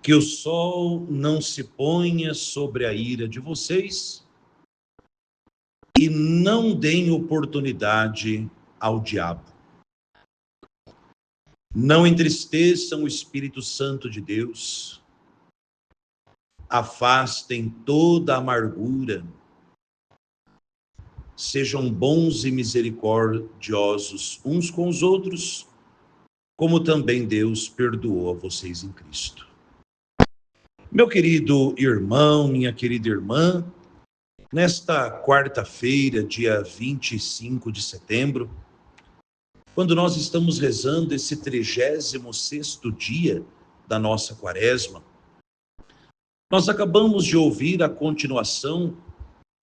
que o sol não se ponha sobre a ira de vocês e não deem oportunidade ao diabo. Não entristeçam o Espírito Santo de Deus, afastem toda amargura, sejam bons e misericordiosos uns com os outros, como também Deus perdoou a vocês em Cristo. Meu querido irmão, minha querida irmã, nesta quarta-feira, dia 25 de setembro, quando nós estamos rezando esse 36º dia da nossa quaresma, nós acabamos de ouvir a continuação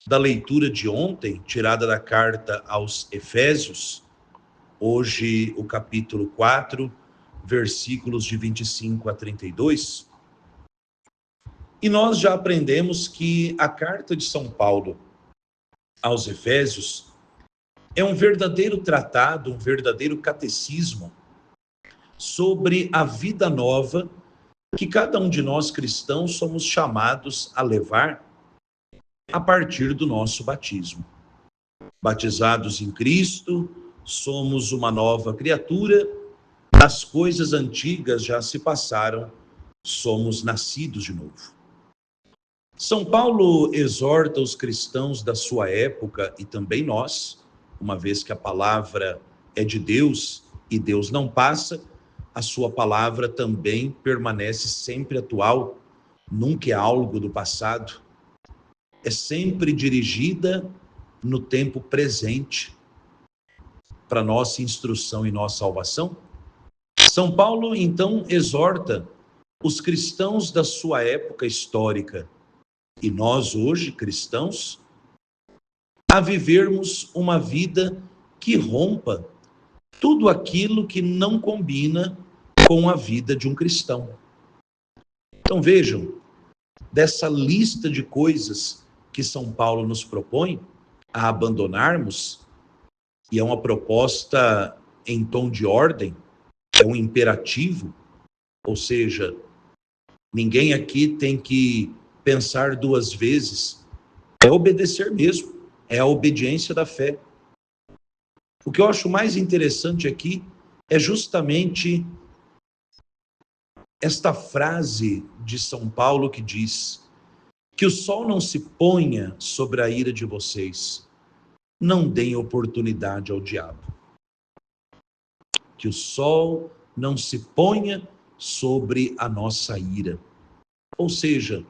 da leitura de ontem, tirada da carta aos Efésios, hoje o capítulo 4, versículos de 25 a 32. E nós já aprendemos que a carta de São Paulo aos Efésios é um verdadeiro tratado, um verdadeiro catecismo sobre a vida nova que cada um de nós cristãos somos chamados a levar a partir do nosso batismo. Batizados em Cristo, somos uma nova criatura, as coisas antigas já se passaram, somos nascidos de novo. São Paulo exorta os cristãos da sua época e também nós, uma vez que a palavra é de Deus e Deus não passa, a sua palavra também permanece sempre atual, nunca é algo do passado, é sempre dirigida no tempo presente para nossa instrução e nossa salvação. São Paulo, então, exorta os cristãos da sua época histórica e nós hoje, cristãos, a vivermos uma vida que rompa tudo aquilo que não combina com a vida de um cristão. Então vejam, dessa lista de coisas que São Paulo nos propõe a abandonarmos, e é uma proposta em tom de ordem, é um imperativo, ou seja, ninguém aqui tem que pensar duas vezes, é obedecer mesmo, é a obediência da fé. O que eu acho mais interessante aqui é justamente esta frase de São Paulo que diz que o sol não se ponha sobre a ira de vocês, não deem oportunidade ao diabo. Que o sol não se ponha sobre a nossa ira. Ou seja,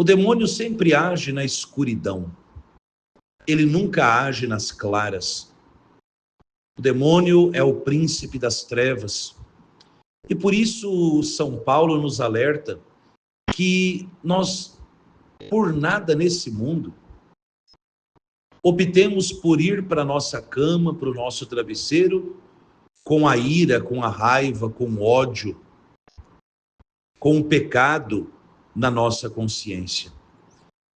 o demônio sempre age na escuridão. Ele nunca age nas claras. O demônio é o príncipe das trevas. E por isso São Paulo nos alerta que nós, por nada nesse mundo, optemos por ir para a nossa cama, para o nosso travesseiro, com a ira, com a raiva, com o ódio, com o pecado na nossa consciência.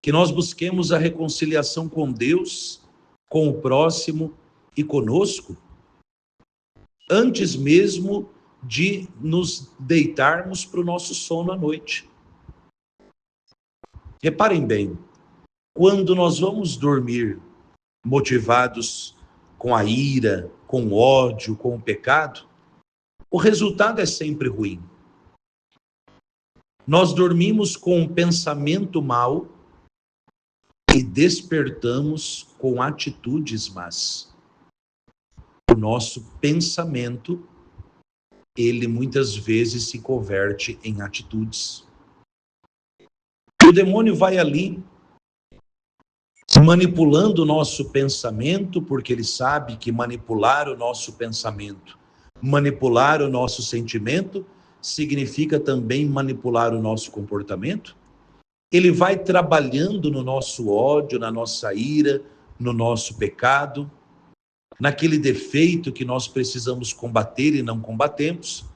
Que nós busquemos a reconciliação com Deus, com o próximo e conosco, antes mesmo de nos deitarmos para o nosso sono à noite. Reparem bem, quando nós vamos dormir motivados com a ira, com o ódio, com o pecado, o resultado é sempre ruim. Nós dormimos com um pensamento mau e despertamos com atitudes más. O nosso pensamento, ele muitas vezes se converte em atitudes. O demônio vai ali, manipulando o nosso pensamento, porque ele sabe que manipular o nosso pensamento, manipular o nosso sentimento, significa também manipular o nosso comportamento. Ele vai trabalhando no nosso ódio, na nossa ira, no nosso pecado, naquele defeito que nós precisamos combater e não combatemos.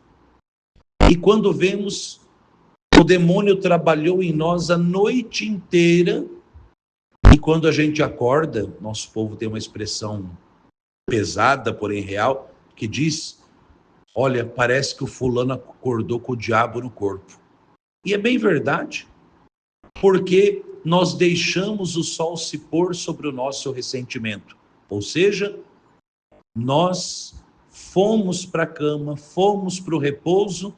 E quando vemos, o demônio trabalhou em nós a noite inteira, e quando a gente acorda, nosso povo tem uma expressão pesada, porém real, que diz: Olha, parece que o fulano acordou com o diabo no corpo. E é bem verdade, porque nós deixamos o sol se pôr sobre o nosso ressentimento. Ou seja, nós fomos para a cama, fomos para o repouso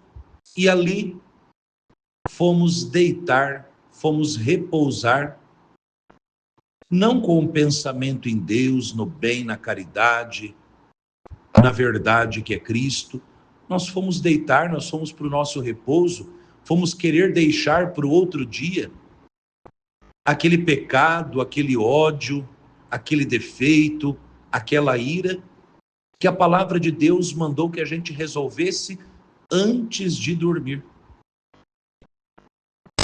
e ali fomos deitar, fomos repousar, não com o pensamento em Deus, no bem, na caridade, na verdade que é Cristo. Nós fomos deitar, nós fomos para o nosso repouso, fomos querer deixar para o outro dia aquele pecado, aquele ódio, aquele defeito, aquela ira, que a palavra de Deus mandou que a gente resolvesse antes de dormir.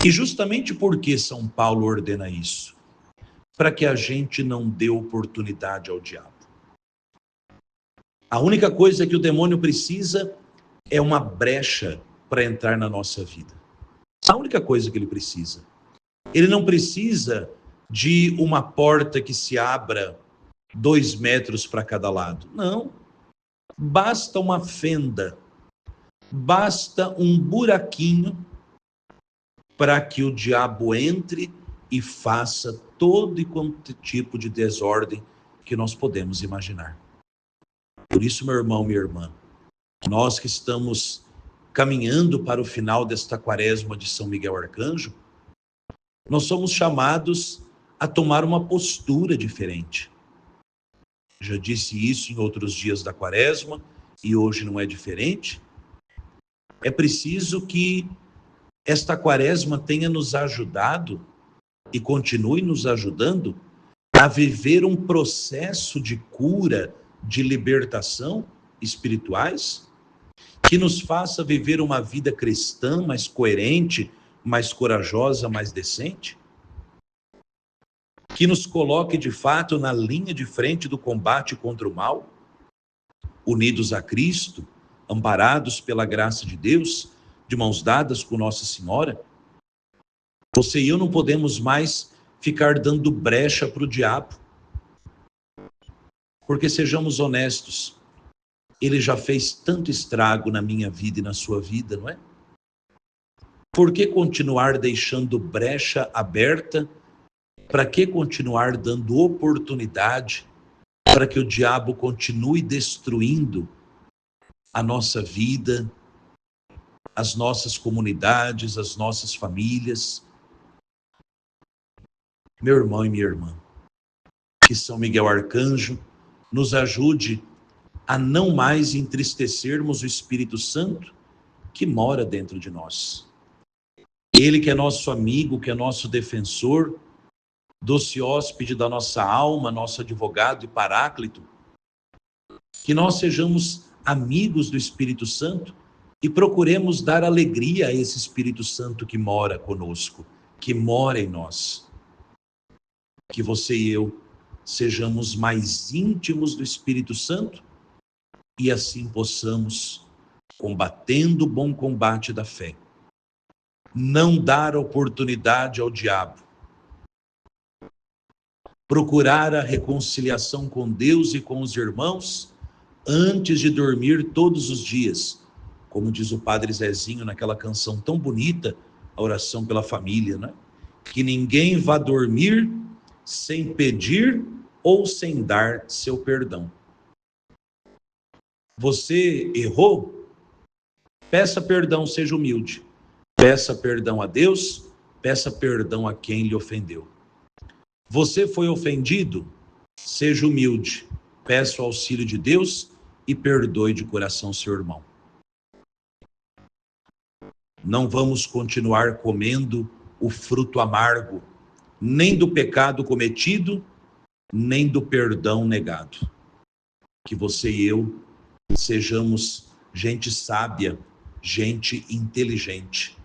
E justamente porque São Paulo ordena isso? Para que a gente não dê oportunidade ao diabo. A única coisa que o demônio precisa é uma brecha para entrar na nossa vida. A única coisa que ele precisa. Ele não precisa de uma porta que se abra 2 metros para cada lado. Não. Basta uma fenda, basta um buraquinho para que o diabo entre e faça todo e quanto tipo de desordem que nós podemos imaginar. Por isso, meu irmão, minha irmã, nós que estamos caminhando para o final desta quaresma de São Miguel Arcanjo, nós somos chamados a tomar uma postura diferente. Já disse isso em outros dias da quaresma e hoje não é diferente. É preciso que esta quaresma tenha nos ajudado e continue nos ajudando a viver um processo de cura, de libertação espirituais, que nos faça viver uma vida cristã mais coerente, mais corajosa, mais decente, que nos coloque de fato na linha de frente do combate contra o mal, unidos a Cristo, amparados pela graça de Deus, de mãos dadas com Nossa Senhora. Você e eu não podemos mais ficar dando brecha para o diabo, porque sejamos honestos, ele já fez tanto estrago na minha vida e na sua vida, não é? Por que continuar deixando brecha aberta? Para que continuar dando oportunidade para que o diabo continue destruindo a nossa vida, as nossas comunidades, as nossas famílias? Meu irmão e minha irmã, que São Miguel Arcanjo nos ajude a não mais entristecermos o Espírito Santo que mora dentro de nós. Ele que é nosso amigo, que é nosso defensor, doce hóspede da nossa alma, nosso advogado e paráclito, que nós sejamos amigos do Espírito Santo e procuremos dar alegria a esse Espírito Santo que mora conosco, que mora em nós. Que você e eu sejamos mais íntimos do Espírito Santo e assim possamos, combatendo o bom combate da fé, não dar oportunidade ao diabo, procurar a reconciliação com Deus e com os irmãos antes de dormir todos os dias, como diz o Padre Zezinho naquela canção tão bonita, a oração pela família, né? Que ninguém vá dormir sem pedir ou sem dar seu perdão. Você errou? Peça perdão, seja humilde. Peça perdão a Deus, peça perdão a quem lhe ofendeu. Você foi ofendido? Seja humilde. Peça o auxílio de Deus e perdoe de coração seu irmão. Não vamos continuar comendo o fruto amargo, nem do pecado cometido, nem do perdão negado. Que você e eu sejamos gente sábia, gente inteligente,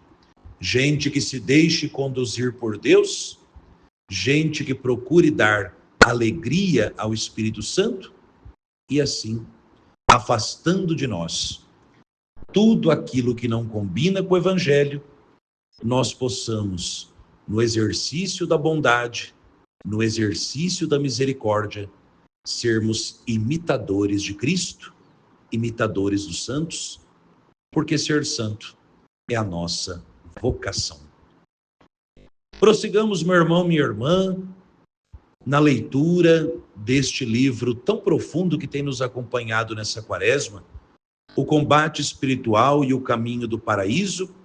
gente que se deixe conduzir por Deus, gente que procure dar alegria ao Espírito Santo e assim, afastando de nós tudo aquilo que não combina com o Evangelho, nós possamos, no exercício da bondade, no exercício da misericórdia, sermos imitadores de Cristo, imitadores dos santos, porque ser santo é a nossa vocação. Prossigamos, meu irmão, minha irmã, na leitura deste livro tão profundo que tem nos acompanhado nessa quaresma, O Combate Espiritual e o Caminho do Paraíso,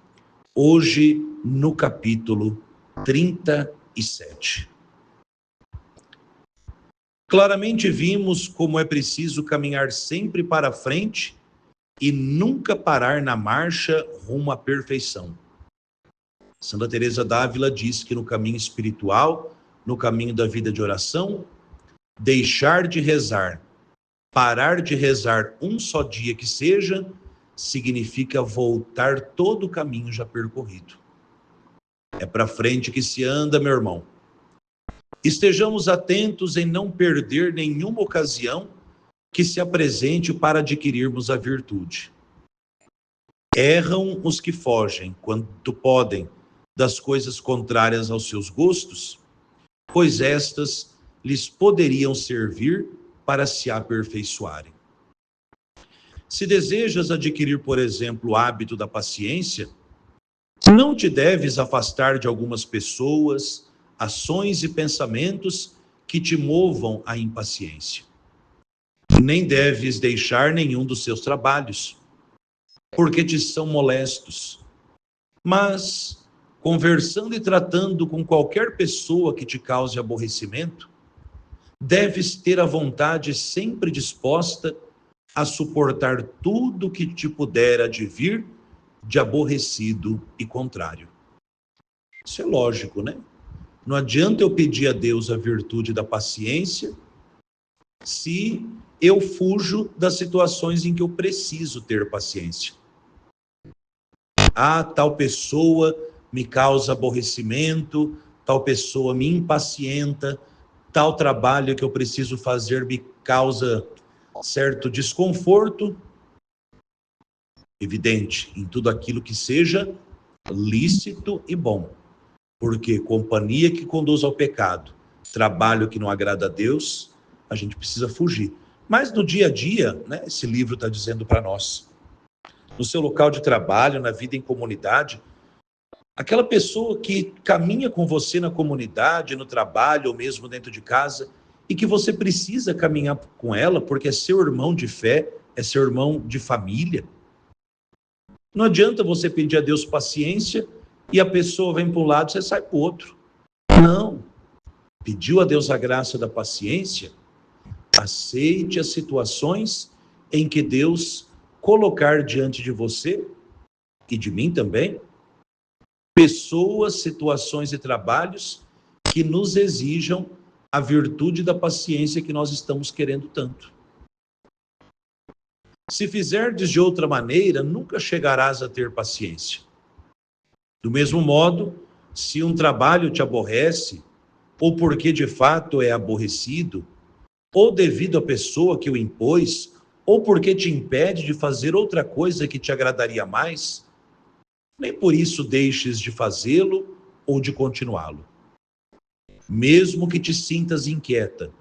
hoje no capítulo 37. Claramente vimos como é preciso caminhar sempre para frente e nunca parar na marcha rumo à perfeição. Santa Teresa d'Ávila diz que no caminho espiritual, no caminho da vida de oração, deixar de rezar, parar de rezar um só dia que seja, significa voltar todo o caminho já percorrido. É para frente que se anda, meu irmão. Estejamos atentos em não perder nenhuma ocasião que se apresente para adquirirmos a virtude. Erram os que fogem, quando podem, das coisas contrárias aos seus gostos, pois estas lhes poderiam servir para se aperfeiçoarem. Se desejas adquirir, por exemplo, o hábito da paciência, não te deves afastar de algumas pessoas, ações e pensamentos que te movam à impaciência. Nem deves deixar nenhum dos seus trabalhos, porque te são molestos. Mas, conversando e tratando com qualquer pessoa que te cause aborrecimento, deves ter a vontade sempre disposta a suportar tudo que te puder advir de aborrecido e contrário. Isso é lógico, né? Não adianta eu pedir a Deus a virtude da paciência se eu fujo das situações em que eu preciso ter paciência. Ah, tal pessoa me causa aborrecimento, tal pessoa me impacienta, tal trabalho que eu preciso fazer me causa certo desconforto. Evidente, em tudo aquilo que seja lícito e bom. Porque companhia que conduz ao pecado, trabalho que não agrada a Deus, a gente precisa fugir. Mas no dia a dia, né, esse livro está dizendo para nós, no seu local de trabalho, na vida em comunidade, aquela pessoa que caminha com você na comunidade, no trabalho ou mesmo dentro de casa, e que você precisa caminhar com ela porque é seu irmão de fé, é seu irmão de família. Não adianta você pedir a Deus paciência e a pessoa vem para um lado e você sai para o outro. Não. Pediu a Deus a graça da paciência, aceite as situações em que Deus colocar diante de você e de mim também, pessoas, situações e trabalhos que nos exijam a virtude da paciência que nós estamos querendo tanto. Se fizerdes de outra maneira, nunca chegarás a ter paciência. Do mesmo modo, se um trabalho te aborrece, ou porque de fato é aborrecido, ou devido à pessoa que o impôs, ou porque te impede de fazer outra coisa que te agradaria mais, nem por isso deixes de fazê-lo ou de continuá-lo. Mesmo que te sintas inquieta,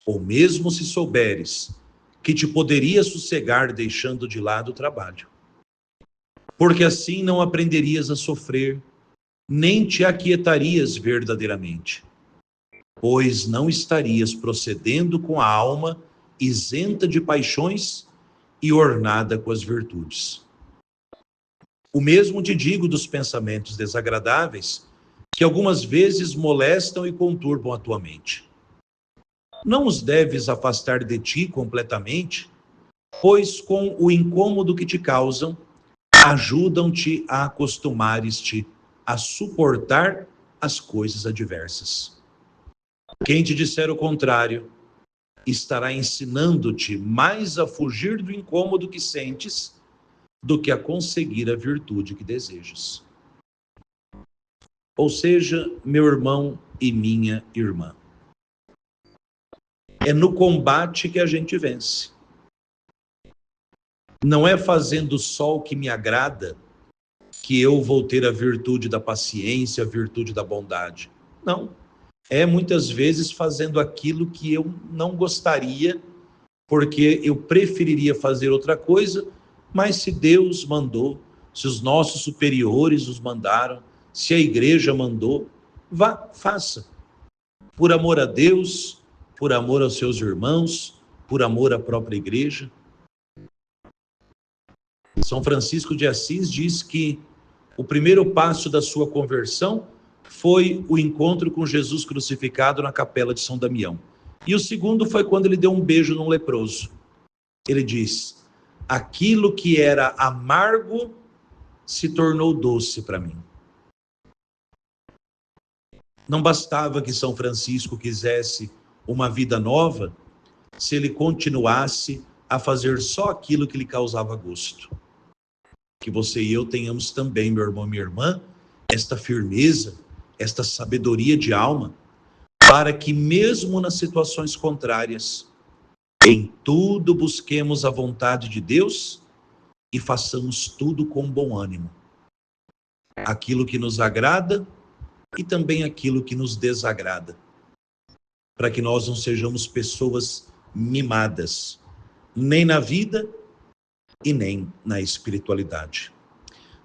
ou mesmo se souberes que te poderia sossegar deixando de lado o trabalho. Porque assim não aprenderias a sofrer, nem te aquietarias verdadeiramente, pois não estarias procedendo com a alma isenta de paixões e ornada com as virtudes. O mesmo te digo dos pensamentos desagradáveis, que algumas vezes molestam e conturbam a tua mente. Não os deves afastar de ti completamente, pois com o incômodo que te causam, ajudam-te a acostumares-te a suportar as coisas adversas. Quem te disser o contrário, estará ensinando-te mais a fugir do incômodo que sentes do que a conseguir a virtude que desejas. Ou seja, meu irmão e minha irmã, é no combate que a gente vence. Não é fazendo só o que me agrada que eu vou ter a virtude da paciência, a virtude da bondade. Não. É muitas vezes fazendo aquilo que eu não gostaria, porque eu preferiria fazer outra coisa, Mas se Deus mandou, se os nossos superiores nos mandaram, se a igreja mandou, vá, faça. Por amor a Deus, por amor aos seus irmãos, por amor à própria igreja. São Francisco de Assis diz que o primeiro passo da sua conversão foi o encontro com Jesus crucificado na capela de São Damião. E o segundo foi quando ele deu um beijo num leproso. Ele diz: aquilo que era amargo se tornou doce para mim. Não bastava que São Francisco quisesse uma vida nova se ele continuasse a fazer só aquilo que lhe causava gosto. Que você e eu tenhamos também, meu irmão e minha irmã, esta firmeza, esta sabedoria de alma, para que mesmo nas situações contrárias, em tudo busquemos a vontade de Deus e façamos tudo com bom ânimo. Aquilo que nos agrada e também aquilo que nos desagrada. Para que nós não sejamos pessoas mimadas, nem na vida e nem na espiritualidade.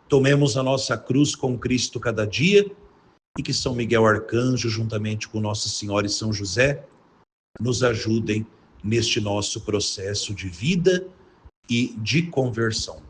Tomemos a nossa cruz com Cristo cada dia e que São Miguel Arcanjo, juntamente com Nossa Senhora e São José, nos ajudem neste nosso processo de vida e de conversão.